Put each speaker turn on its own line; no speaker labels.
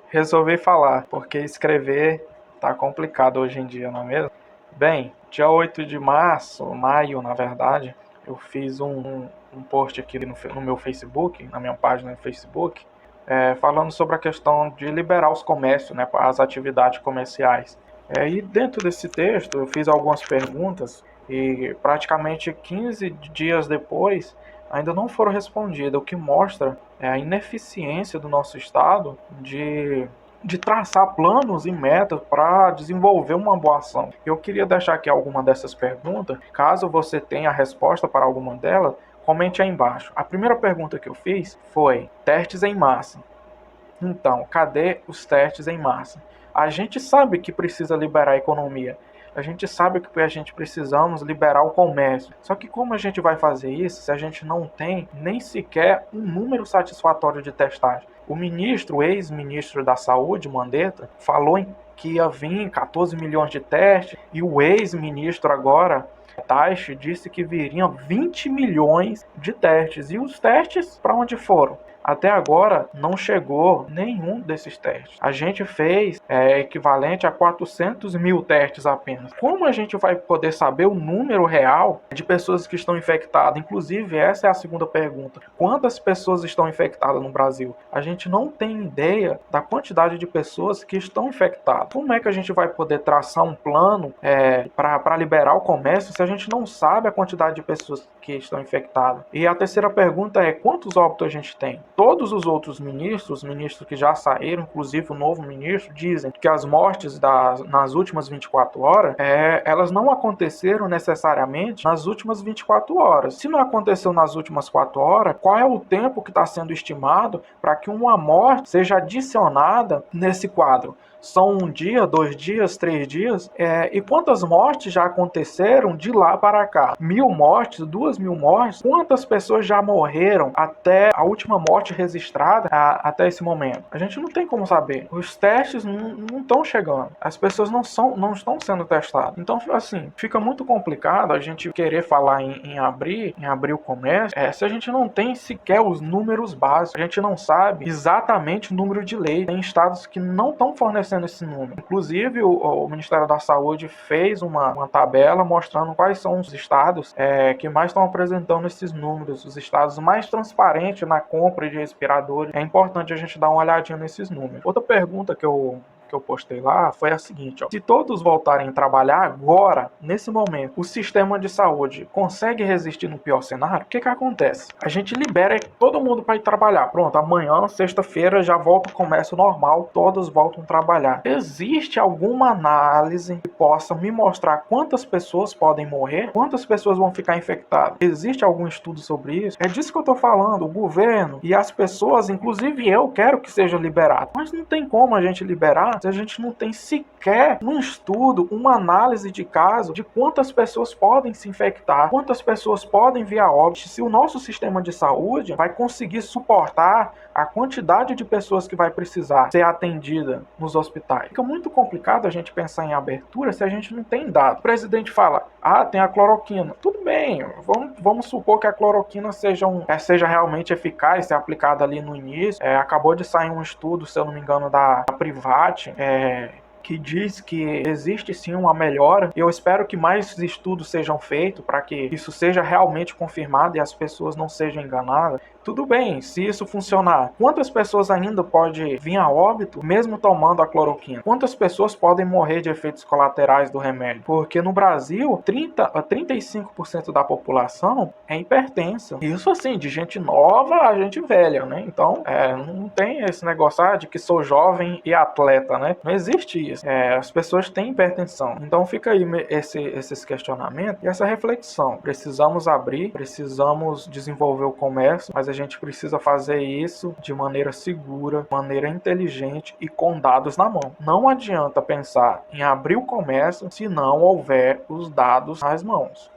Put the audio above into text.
resolvi falar, porque escrever tá complicado hoje em dia, não é mesmo? Bem, dia 8 de março, maio, na verdade, eu fiz um post aqui no meu Facebook, na minha página no Facebook, falando sobre a questão de liberar os comércios, né, as atividades comerciais. E dentro desse texto eu fiz algumas perguntas e praticamente 15 dias depois ainda não foram respondidas, o que mostra a ineficiência do nosso Estado de traçar planos e metas para desenvolver uma boa ação. Eu queria deixar aqui alguma dessas perguntas. Caso você tenha a resposta para alguma delas, comente aí embaixo. A primeira pergunta que eu fiz foi: testes em massa. Então, cadê os testes em massa? A gente sabe que precisa liberar a economia. A gente sabe que a gente precisamos liberar o comércio. Só que como a gente vai fazer isso se a gente não tem nem sequer um número satisfatório de testagem? O ex-ministro da Saúde, Mandetta, falou que ia vir 14 milhões de testes e o ex-ministro agora, Taishi, disse que viriam 20 milhões de testes. E os testes para onde foram? Até agora não chegou nenhum desses testes. A gente fez equivalente a 400 mil testes apenas. Como a gente vai poder saber o número real de pessoas que estão infectadas? Inclusive, essa é a segunda pergunta. Quantas pessoas estão infectadas no Brasil? A gente não tem ideia da quantidade de pessoas que estão infectadas. Como é que a gente vai poder traçar um plano para liberar o comércio se a gente não sabe a quantidade de pessoas que estão infectadas? E a terceira pergunta é: quantos óbitos a gente tem? Todos os outros ministros, que já saíram, inclusive o novo ministro, dizem que as mortes nas últimas 24 horas, elas não aconteceram necessariamente nas últimas 24 horas. Se não aconteceu nas últimas 4 horas, qual é o tempo que está sendo estimado para que uma morte seja adicionada nesse quadro? São 1 dia, 2 dias, 3 dias? E quantas mortes já aconteceram de lá para cá? 1.000 mortes, 2.000 mortes? Quantas pessoas já morreram até a última morte registrada até esse momento? A gente não tem como saber. Os testes não estão chegando. As pessoas não estão sendo testadas. Então, assim, fica muito complicado a gente querer falar em abrir o comércio se a gente não tem sequer os números básicos. A gente não sabe exatamente o número de leitos. Tem estados que não estão fornecendo esse número. Inclusive, o Ministério da Saúde fez uma tabela mostrando quais são os estados que mais estão apresentando esses números, os estados mais transparentes na compra de respiradores. É importante a gente dar uma olhadinha nesses números. Outra pergunta que eu postei lá foi a seguinte: se todos voltarem a trabalhar agora, nesse momento, o sistema de saúde consegue resistir no pior cenário? O que acontece? A gente libera todo mundo para ir trabalhar. Pronto, amanhã, sexta-feira, já volta o comércio normal, todos voltam a trabalhar. Existe alguma análise que possa me mostrar quantas pessoas podem morrer? Quantas pessoas vão ficar infectadas? Existe algum estudo sobre isso? É disso que eu estou falando. O governo e as pessoas, inclusive eu, quero que seja liberado. Mas não tem como a gente liberar se a gente não tem sequer um estudo, uma análise de caso de quantas pessoas podem se infectar, quantas pessoas podem vir a óbito, se o nosso sistema de saúde vai conseguir suportar a quantidade de pessoas que vai precisar ser atendida nos hospitais. Fica muito complicado a gente pensar em abertura se a gente não tem dado. O presidente fala: tem a cloroquina. Tudo bem, vamos supor que a cloroquina seja realmente eficaz, ser aplicada ali no início. Acabou de sair um estudo, se eu não me engano, da Private, que diz que existe sim uma melhora. Eu espero que mais estudos sejam feitos para que isso seja realmente confirmado e as pessoas não sejam enganadas. Tudo bem, se isso funcionar, quantas pessoas ainda podem vir a óbito mesmo tomando a cloroquina? Quantas pessoas podem morrer de efeitos colaterais do remédio? Porque no Brasil, 30 a 35% da população é hipertensa. Isso assim, de gente nova a gente velha, né? Então, não tem esse negócio de que sou jovem e atleta, né? Não existe isso. As pessoas têm hipertensão. Então fica aí esses questionamentos e essa reflexão. Precisamos abrir, precisamos desenvolver o comércio, mas a gente precisa fazer isso de maneira segura, de maneira inteligente e com dados na mão. Não adianta pensar em abrir o comércio se não houver os dados nas mãos.